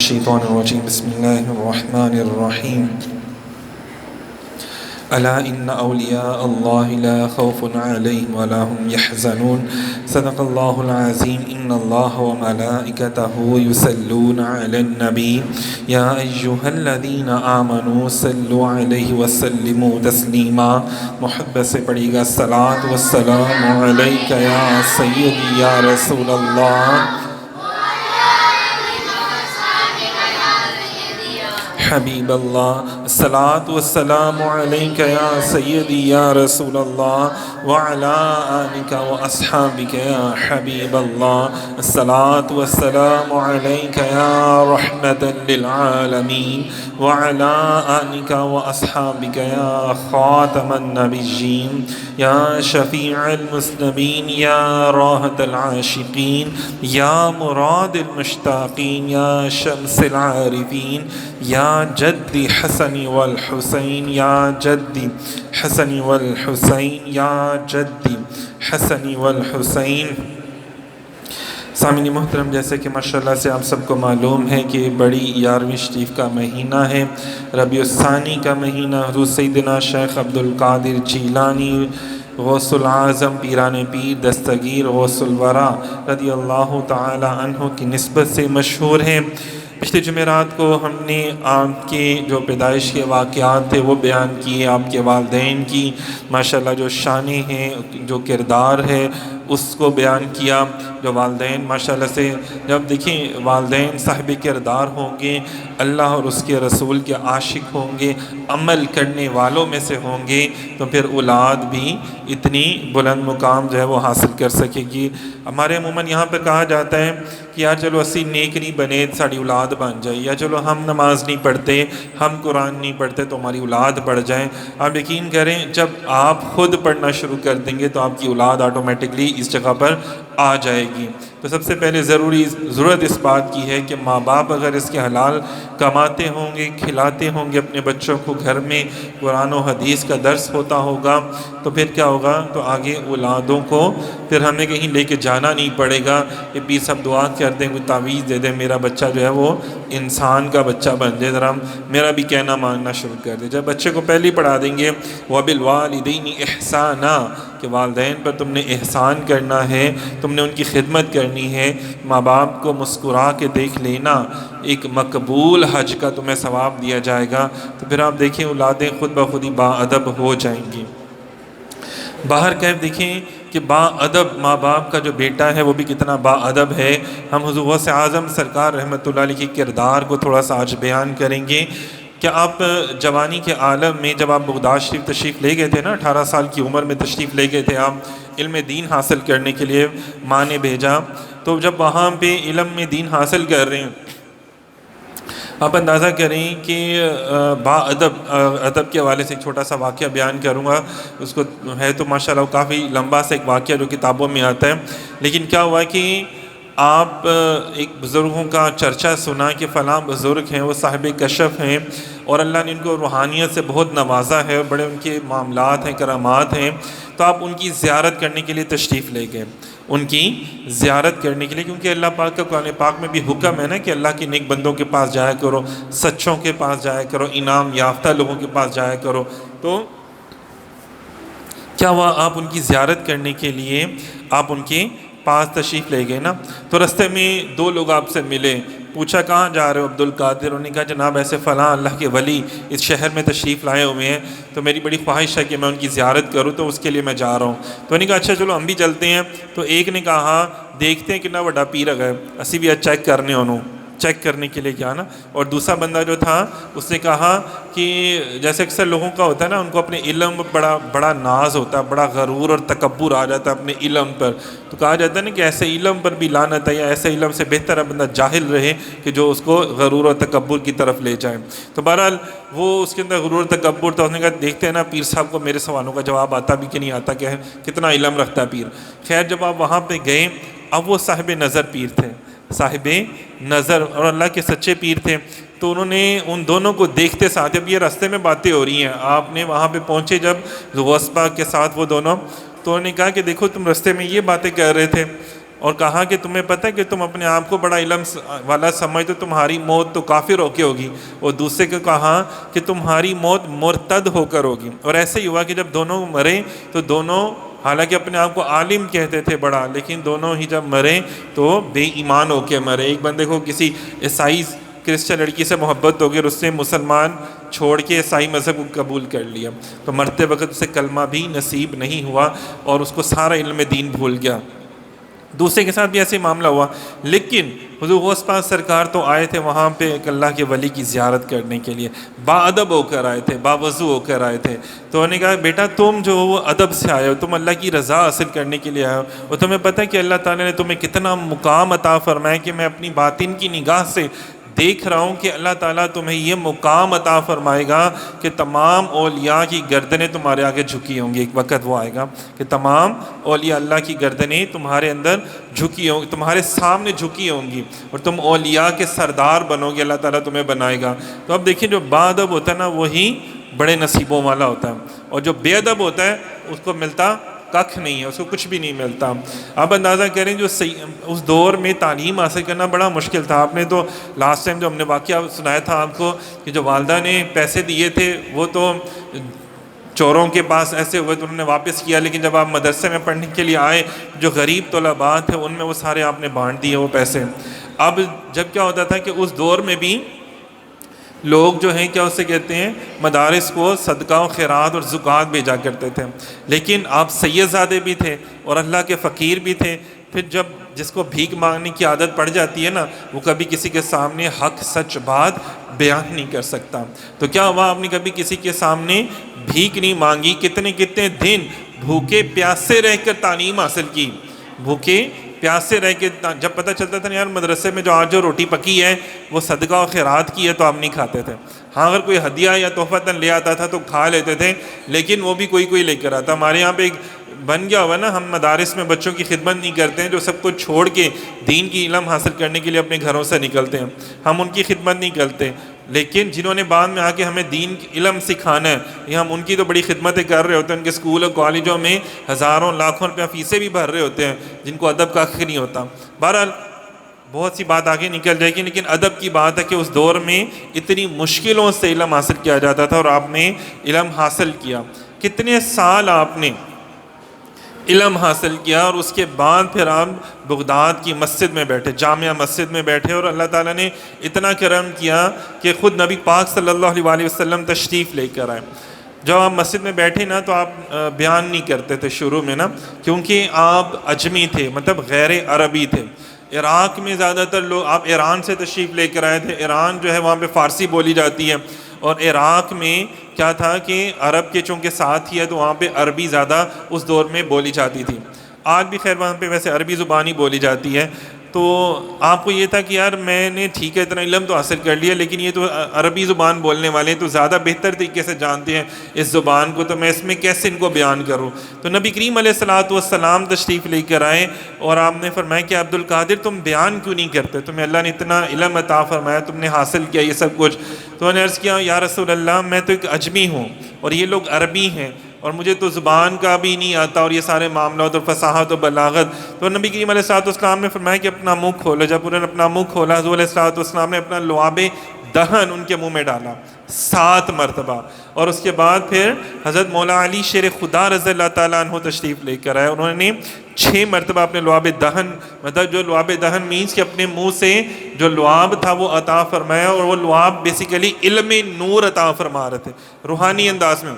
الشيطان الرجيم بسم الله الرحمن الرحيم ألا إن أولياء الله لا خوف عليهم ولا هم يحزنون صدق الله العظيم إن الله وملائكته يصلون على النبي يا أيها الذين آمنوا صلوا عليه وسلموا تسليما محبت سے پڑھیے گا الصلاۃ والسلام علیک یا سیدی یا رسول اللہ حبیب اللہ الصلاۃ والسلام علیک یا سیدی یا رسول اللہ وعلی آلک واصحابک یا حبیب اللہ الصلاۃ والسلام علیک یا رحمۃ للعالمین وعلی آلک واصحابک یا خاتم النبیین یا شفیع المذنبین یا راحت العاشقین یا مراد المشتاقین یا شمس العارفین یا جدی حسن والحسین یا جدی حسن والحسین یا جدی حسن والحسین۔ سامعین محترم، جیسے کہ ماشاءاللہ سے آپ سب کو معلوم ہے کہ بڑی 11ویں شریف کا مہینہ ہے، ربیع الثانی کا مہینہ، حضور سیدنا شیخ عبدالقادر جیلانی غوث العظم پیران پیر دستگیر غوث الورا رضی اللہ تعالی عنہ کی نسبت سے مشہور ہے۔ پچھلے جمعرات کو ہم نے آپ کے جو پیدائش کے واقعات تھے وہ بیان کیے، آپ کے والدین کی ماشاءاللہ جو شانیں ہیں، جو کردار ہے اس کو بیان کیا۔ جو والدین ماشاءاللہ سے جب دیکھیں والدین صاحب کردار ہوں گے، اللہ اور اس کے رسول کے عاشق ہوں گے، عمل کرنے والوں میں سے ہوں گے، تو پھر اولاد بھی اتنی بلند مقام جو ہے وہ حاصل کر سکے گی۔ ہمارے عموماً یہاں پہ کہا جاتا ہے کہ یا چلو اسی نیک نہیں بنے ساری اولاد بن جائے، یا چلو ہم نماز نہیں پڑھتے، ہم قرآن نہیں پڑھتے تو ہماری اولاد پڑھ جائیں۔ آپ یقین کریں جب آپ خود پڑھنا شروع کر دیں گے تو آپ کی اولاد آٹومیٹکلی اس جگہ پر آ جائے گی۔ تو سب سے پہلے ضرورت اس بات کی ہے کہ ماں باپ اگر اس کے حلال کماتے ہوں گے، کھلاتے ہوں گے اپنے بچوں کو، گھر میں قرآن و حدیث کا درس ہوتا ہوگا، تو پھر کیا ہوگا، تو آگے اولادوں کو پھر ہمیں کہیں لے کے جانا نہیں پڑے گا کہ پیر صاحب دعا کر دیں، کوئی تعویذ دے دیں، میرا بچہ جو ہے وہ انسان کا بچہ بن جائے، ذرا میرا بھی کہنا ماننا شروع کر دے۔ جب بچے کو پہلے پڑھا دیں گے وَبِالْوَالِدَيْنِ اِحْسَانًا کہ والدین پر تم نے احسان کرنا ہے، تم نے ان کی خدمت کرنی ہے، ماں باپ کو مسکرا کے دیکھ لینا ایک مقبول حج کا تمہیں ثواب دیا جائے گا، تو پھر آپ دیکھیں اولادیں خود بخود ہی با ادب ہو جائیں گی۔ باہر کیف دیکھیں کہ با ادب ماں باپ کا جو بیٹا ہے وہ بھی کتنا با ادب ہے۔ ہم حضور غوث اعظم سرکار رحمۃ اللہ علیہ کے کردار کو تھوڑا سا آج بیان کریں گے کہ آپ جوانی کے عالم میں جب آپ بغداد شریف تشریف لے گئے تھے نا، 18 سال کی عمر میں تشریف لے گئے تھے آپ علم دین حاصل کرنے کے لیے، ماں نے بھیجا، تو جب وہاں پہ علم میں دین حاصل کر رہے ہیں آپ اندازہ کریں کہ ادب کے حوالے سے ایک چھوٹا سا واقعہ بیان کروں گا، اس کو ہے تو ماشاءاللہ کافی لمبا سا ایک واقعہ جو کتابوں میں آتا ہے، لیکن کیا ہوا کہ آپ ایک بزرگوں کا چرچا سنا کہ فلاں بزرگ ہیں، وہ صاحب کشف ہیں اور اللہ نے ان کو روحانیت سے بہت نوازا ہے، بڑے ان کے معاملات ہیں، کرامات ہیں، تو آپ ان کی زیارت کرنے کے لیے تشریف لے گئے، ان کی زیارت کرنے کے لیے، کیونکہ اللہ پاک کا قرآن پاک میں بھی حکم ہے نا کہ اللہ کے نیک بندوں کے پاس جایا کرو، سچوں کے پاس جایا کرو، انعام یافتہ لوگوں کے پاس جایا کرو۔ تو کیا ہوا، آپ ان کی زیارت کرنے کے لیے آپ ان کے پاس تشریف لے گئے نا، تو رستے میں 2 لوگ آپ سے ملے، پوچھا کہاں جا رہے ہو عبدالقادر، انہوں نے کہا جناب ایسے فلاں اللہ کے ولی اس شہر میں تشریف لائے ہوئے ہیں، تو میری بڑی خواہش ہے کہ میں ان کی زیارت کروں، تو اس کے لیے میں جا رہا ہوں۔ تو انہوں نے کہا اچھا چلو ہم بھی چلتے ہیں، تو ایک نے کہا دیکھتے ہیں کتنا بڑا پیر ہے، اسی بھی چیک کرنے انہوں چیک کرنے کے لیے کیا نا، اور دوسرا بندہ جو تھا اس نے کہا کہ جیسے اکثر لوگوں کا ہوتا ہے نا، ان کو اپنے علم بڑا ناز ہوتا ہے، بڑا غرور اور تکبر آ جاتا ہے اپنے علم پر، تو کہا جاتا ہے نا کہ ایسے علم پر بھی لعنت ہے، یا ایسے علم سے بہتر ہے بندہ جاہل رہے کہ جو اس کو غرور اور تکبر کی طرف لے جائے۔ تو بہرحال وہ اس کے اندر غرور اور تکبر تھا، اس نے کہا دیکھتے ہیں نا پیر صاحب کو میرے سوالوں کا جواب آتا بھی کہ نہیں آتا، کہ کتنا علم رکھتا ہے پیر۔ خیر جب آپ وہاں پہ گئے، اب وہ صاحب نظر پیر تھے، صاحب نظر اور اللہ کے سچے پیر تھے، تو انہوں نے ان دونوں کو دیکھتے ساتھ، اب یہ راستے میں باتیں ہو رہی ہیں، آپ نے وہاں پہ پہنچے جب غوث پاک کے ساتھ وہ دونوں، تو انہوں نے کہا کہ دیکھو تم راستے میں یہ باتیں کر رہے تھے، اور کہا کہ تمہیں پتہ ہے کہ تم اپنے آپ کو بڑا علم والا سمجھتے ہو، تمہاری موت تو کافر ہو کے ہوگی. اور دوسرے کو کہا کہ تمہاری موت مرتد ہو کر ہوگی. اور ایسے ہی ہوا کہ جب دونوں مرے تو دونوں حالانکہ اپنے آپ کو عالم کہتے تھے بڑا، لیکن دونوں ہی جب مرے تو بے ایمان ہو کے مرے. ایک بندے کو کسی عیسائی کرسچن لڑکی سے محبت ہو گئی اور اس نے مسلمان چھوڑ کے عیسائی مذہب کو قبول کر لیا، تو مرتے وقت اسے کلمہ بھی نصیب نہیں ہوا اور اس کو سارا علم دین بھول گیا. دوسرے کے ساتھ بھی ایسے معاملہ ہوا، لیکن حضور غوث پاک سرکار تو آئے تھے وہاں پہ ایک اللہ کے ولی کی زیارت کرنے کے لیے، با ادب ہو کر آئے تھے، با وضو ہو کر آئے تھے. تو انہوں نے کہا بیٹا تم جو وہ ادب سے آئے ہو، تم اللہ کی رضا حاصل کرنے کے لیے آئے ہو، اور تمہیں پتہ ہے کہ اللہ تعالیٰ نے تمہیں کتنا مقام عطا فرمایا کہ میں اپنی باطن کی نگاہ سے دیکھ رہا ہوں کہ اللہ تعالیٰ تمہیں یہ مقام عطا فرمائے گا کہ تمام اولیاء کی گردنیں تمہارے آگے جھکی ہوں گی. ایک وقت وہ آئے گا کہ تمام اولیاء اللہ کی گردنیں تمہارے اندر جھکی ہوں گی، تمہارے سامنے جھکی ہوں گی، اور تم اولیاء کے سردار بنو گے، اللہ تعالیٰ تمہیں بنائے گا. تو اب دیکھیں جو باادب ہوتا ہے نا وہی بڑے نصیبوں والا ہوتا ہے، اور جو بے ادب ہوتا ہے اس کو ملتا ککھ نہیں ہے، اس کو کچھ بھی نہیں ملتا. آپ اندازہ کریں جو اس دور میں تعلیم حاصل کرنا بڑا مشکل تھا. آپ نے تو لاسٹ ٹائم جو ہم نے واقعہ سنایا تھا آپ کو کہ جو والدہ نے پیسے دیے تھے وہ تو چوروں کے پاس ایسے ہوئے تو انہوں نے واپس کیا، لیکن جب آپ مدرسے میں پڑھنے کے لیے آئے جو غریب طلباء تھے ان میں وہ سارے آپ نے بانٹ دیے وہ پیسے. اب جب کیا ہوتا تھا کہ اس دور میں بھی لوگ جو ہیں کیا اسے کہتے ہیں مدارس کو صدقہ و خیرات اور زکوٰۃ بھیجا کرتے تھے، لیکن آپ سید زادے بھی تھے اور اللہ کے فقیر بھی تھے. پھر جب جس کو بھیک مانگنے کی عادت پڑ جاتی ہے نا وہ کبھی کسی کے سامنے حق سچ بات بیان نہیں کر سکتا. تو کیا ہوا آپ نے کبھی کسی کے سامنے بھیک نہیں مانگی، کتنے دن بھوکے پیاسے رہ کر تعلیم حاصل کی، بھوکے پیاسے رہ کے. جب پتہ چلتا تھا نا یار مدرسے میں جو آج جو روٹی پکی ہے وہ صدقہ و خیرات کی ہے تو آپ نہیں کھاتے تھے. ہاں اگر کوئی ہدیہ یا تحفتاً لے آتا تھا تو کھا لیتے تھے، لیکن وہ بھی کوئی لے کر آتا. ہمارے یہاں پہ ایک بن گیا ہوا نا ہم مدارس میں بچوں کی خدمت نہیں کرتے ہیں، جو سب کچھ چھوڑ کے دین کی علم حاصل کرنے کے لیے اپنے گھروں سے نکلتے ہیں، ہم ان کی خدمت نہیں کرتے. لیکن جنہوں نے بعد میں آ کے ہمیں دین علم سکھانا ہے یہ ہم ان کی تو بڑی خدمتیں کر رہے ہوتے ہیں. ان کے اسکول اور کالجوں میں ہزاروں لاکھوں روپیہ فیسیں بھی بھر رہے ہوتے ہیں جن کو ادب کا نہیں ہوتا. بہرحال بہت سی بات آگے نکل جائے گی، لیکن ادب کی بات ہے کہ اس دور میں اتنی مشکلوں سے علم حاصل کیا جاتا تھا اور آپ نے علم حاصل کیا. کتنے سال آپ نے علم حاصل کیا اور اس کے بعد پھر آپ بغداد کی مسجد میں بیٹھے، جامعہ مسجد میں بیٹھے، اور اللہ تعالیٰ نے اتنا کرم کیا کہ خود نبی پاک صلی اللہ علیہ وسلم تشریف لے کر آئے. جب آپ مسجد میں بیٹھے نا تو آپ بیان نہیں کرتے تھے شروع میں نا، کیونکہ آپ اجمی تھے، مطلب غیر عربی تھے. عراق میں زیادہ تر لوگ، آپ ایران سے تشریف لے کر آئے تھے، ایران جو ہے وہاں پہ فارسی بولی جاتی ہے، اور عراق میں کیا تھا کہ عرب کے چونکہ ساتھ ہی ہے تو وہاں پہ عربی زیادہ اس دور میں بولی جاتی تھی. آج بھی خیر وہاں پہ ویسے عربی زبان ہی بولی جاتی ہے. تو آپ کو یہ تھا کہ یار میں نے ٹھیک ہے اتنا علم تو حاصل کر لیا، لیکن یہ تو عربی زبان بولنے والے ہیں تو زیادہ بہتر طریقے سے جانتے ہیں اس زبان کو، تو میں اس میں کیسے ان کو بیان کروں. تو نبی کریم علیہ الصلوۃ والسلام تشریف لے کر آئے اور آپ نے فرمایا کہ عبد القادر تم بیان کیوں نہیں کرتے، تمہیں اللہ نے اتنا علم عطا فرمایا، تم نے حاصل کیا یہ سب کچھ. تو میں نے عرض کیا یا رسول اللہ میں تو ایک اجمی ہوں اور یہ لوگ عربی ہیں اور مجھے تو زبان کا بھی نہیں آتا اور یہ سارے معاملات اور فصاحت و بلاغت. تو نبی کریم علیہ الصلوۃ والسلام نے فرمایا کہ اپنا منہ کھولو. جب انہوں نے اپنا منہ کھولا حضور علیہ الصلوۃ والسلام نے اپنا لعاب دہن ان کے منہ میں ڈالا 7 مرتبہ، اور اس کے بعد پھر حضرت مولا علی شیر خدا رضی اللہ تعالیٰ عنہ تشریف لے کر آئے. انہوں نے 6 مرتبہ اپنے لعاب دہن، مطلب جو لعاب دہن مینس کہ اپنے منہ سے جو لعاب تھا وہ عطا فرمایا، اور وہ لعاب بیسیکلی علم نور عطا فرما رہے تھے روحانی انداز میں.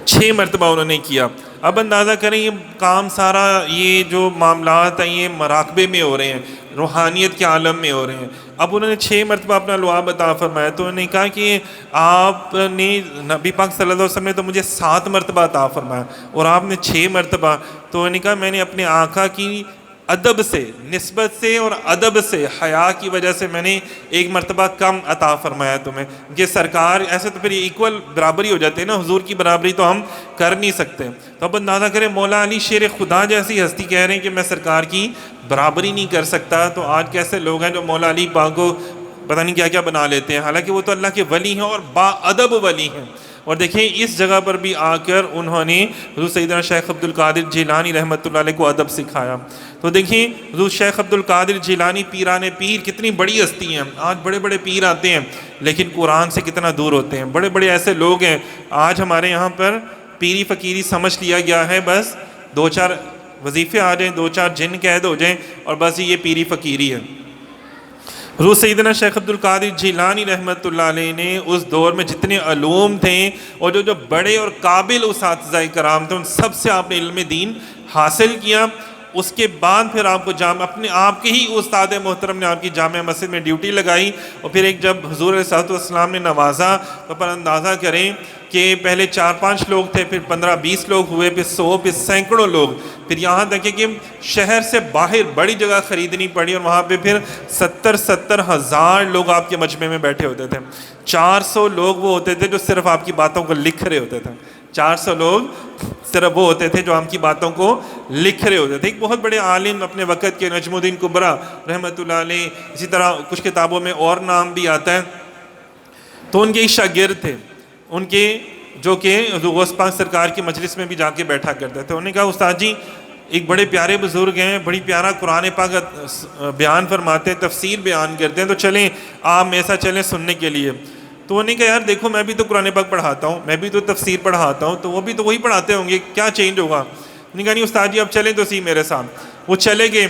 6 مرتبہ انہوں نے کیا. اب اندازہ کریں یہ کام سارا یہ جو معاملات ہیں یہ مراقبے میں ہو رہے ہیں، روحانیت کے عالم میں ہو رہے ہیں. اب انہوں نے 6 مرتبہ اپنا لعاب عطا فرمایا. تو انہوں نے کہا کہ آپ نے نبی پاک صلی اللہ علیہ وسلم نے تو مجھے 7 مرتبہ عطا فرمایا اور آپ نے 6 مرتبہ. تو انہوں نے کہا میں نے اپنے آقا کی ادب سے، نسبت سے اور ادب سے، حیا کی وجہ سے میں نے 1 مرتبہ کم عطا فرمایا تمہیں. کہ سرکار ایسے تو پھر ایکول برابری ہو جاتی ہے نا، حضور کی برابری تو ہم کر نہیں سکتے. تو اب اندازہ کریں مولا علی شیر خدا جیسی ہستی کہہ رہے ہیں کہ میں سرکار کی برابری نہیں کر سکتا. تو آج کیسے لوگ ہیں جو مولا علی پاک کو پتہ نہیں کیا کیا بنا لیتے ہیں، حالانکہ وہ تو اللہ کے ولی ہیں اور با ادب ولی ہیں. اور دیکھیں اس جگہ پر بھی آ کر انہوں نے حضور سیدنا شیخ عبد القادر جیلانی رحمۃ اللہ علیہ کو ادب سکھایا۔ تو دیکھیں حضور شیخ عبد القادر جیلانی پیران پیر کتنی بڑی ہستی ہیں، آج بڑے بڑے پیر آتے ہیں لیکن قرآن سے کتنا دور ہوتے ہیں۔ بڑے بڑے ایسے لوگ ہیں آج ہمارے یہاں پر پیری فقیری سمجھ لیا گیا ہے، بس 2-4 وظیفے آ جائیں، 2-4 جن قید ہو جائیں اور بس یہ پیری فقیری ہے۔ حضور سیدنا شیخ عبد القادر جیلانی رحمۃ اللہ علیہ نے اس دور میں جتنے علوم تھے اور جو بڑے اور قابل اساتذہ کرام تھے ان سب سے آپ نے علم دین حاصل کیا۔ اس کے بعد پھر آپ کو اپنے آپ کے ہی استاد محترم نے آپ کی جامع مسجد میں ڈیوٹی لگائی، اور پھر ایک جب حضور علیہ الصلوۃ والسلام نے نوازا تو پر اندازہ کریں کہ پہلے 4-5 لوگ تھے، پھر 15-20 لوگ ہوئے، پھر 100، پھر سینکڑوں لوگ، پھر یہاں تک کہ شہر سے باہر بڑی جگہ خریدنی پڑی اور وہاں پہ پھر 70 ہزار لوگ آپ کے مجمع میں بیٹھے ہوتے تھے۔ 400 لوگ وہ ہوتے تھے جو صرف آپ کی باتوں کو لکھ رہے ہوتے تھے، 400 لوگ صرف وہ ہوتے تھے جو آپ کی باتوں کو لکھ رہے ہوتے تھے۔ ایک بہت بڑے عالم اپنے وقت کے نجم الدین کبریٰ رحمۃ اللہ علیہ، اسی طرح کچھ کتابوں میں اور نام بھی آتا ہے، تو ان کے ایک شاگرد تھے ان کے جو کہ حضور غوث پاک سرکار کی مجلس میں بھی جا کے بیٹھا کرتے تھے۔ انہوں نے کہا استاد جی ایک بڑے پیارے بزرگ ہیں، بڑی پیارا قرآن پاک بیان فرماتے ہیں، تفسیر بیان کرتے ہیں، تو چلیں آپ میرے ساتھ چلیں سننے کے لیے۔ تو انہوں نے کہا یار دیکھو میں بھی تو قرآن پاک پڑھاتا ہوں، میں بھی تو تفسیر پڑھاتا ہوں، تو وہ بھی تو وہی پڑھاتے ہوں گے، کیا چینج ہوگا؟ انہوں نے کہا نہیں استاد جی اب چلیں تو صحیح میرے ساتھ۔ وہ چلے گئے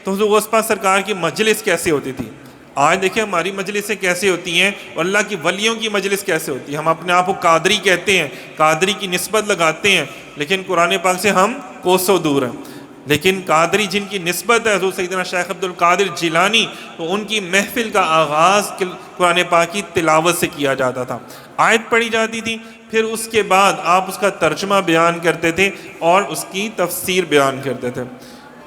تو حضور غوث پاک سرکار کی مجلس کیسے ہوتی تھی، آج دیکھیں ہماری مجلسیں کیسے ہوتی ہیں اور اللہ کی ولیوں کی مجلس کیسے ہوتی ہے۔ ہم اپنے آپ کو قادری کہتے ہیں، قادری کی نسبت لگاتے ہیں، لیکن قرآن پاک سے ہم کوسوں دور ہیں۔ لیکن قادری جن کی نسبت ہے حضور سیدنا شیخ عبد القادر جیلانی، تو ان کی محفل کا آغاز قرآن پاک کی تلاوت سے کیا جاتا تھا، آیت پڑھی جاتی تھی، پھر اس کے بعد آپ اس کا ترجمہ بیان کرتے تھے اور اس کی تفسیر بیان کرتے تھے۔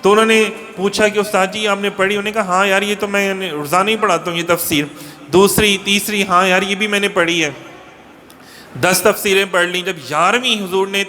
تو انہوں نے پوچھا کہ استاد جی آپ نے پڑھی؟ انہوں نے کہا ہاں یار یہ تو میں روزانہ ہی پڑھاتا ہوں یہ تفسیر، دوسری تیسری ہاں یار یہ بھی میں نے پڑھی ہے، 10 تفسیریں پڑھ لیں۔ جب 11ویں حضور نے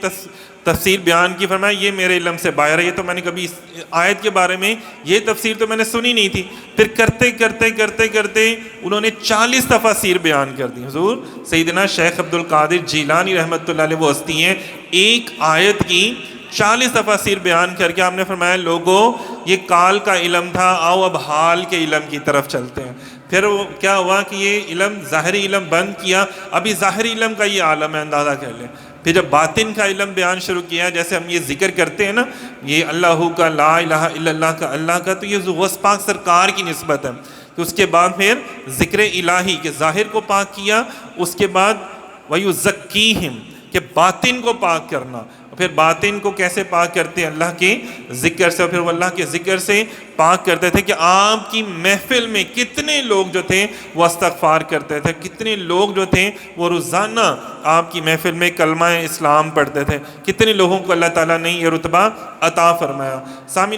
تفسیر بیان کی فرمایا یہ میرے علم سے باہر ہے، یہ تو میں نے کبھی اس آیت کے بارے میں یہ تفسیر تو میں نے سنی نہیں تھی۔ پھر کرتے کرتے کرتے کرتے انہوں نے 40 تفاسیر بیان کر دی۔ حضور سیدنا شیخ عبد القادر جیلانی رحمۃ اللہ علیہ وہ ہستی ہیں ایک آیت کی 40 تفاسیر بیان کر کے آپ نے فرمایا لوگوں یہ کال کا علم تھا، آؤ اب حال کے علم کی طرف چلتے ہیں۔ پھر وہ کیا ہوا کہ یہ علم ظاہری علم بند کیا، ابھی ظاہری علم کا یہ عالم ہے، اندازہ کر لیں۔ پھر جب باطن کا علم بیان شروع کیا، جیسے ہم یہ ذکر کرتے ہیں نا یہ اللہ کا، لا الہ الا اللہ کا، اللہ کا، تو یہ غوث پاک سرکار کی نسبت ہے۔ تو اس کے بعد پھر ذکر الہی کے ظاہر کو پاک کیا، اس کے بعد وَيُزَكِّيهِمْ کہ باطن کو پاک کرنا۔ پھر باطن کو کیسے پاک کرتے ہیں؟ اللہ کے ذکر سے، اور پھر وہ اللہ کے ذکر سے پاک کرتے تھے کہ آپ کی محفل میں کتنے لوگ جو تھے وہ استغفار کرتے تھے، کتنے لوگ جو تھے وہ روزانہ آپ کی محفل میں کلمہ اسلام پڑھتے تھے، کتنے لوگوں کو اللہ تعالیٰ نے یہ رتبہ عطا فرمایا۔ سامعین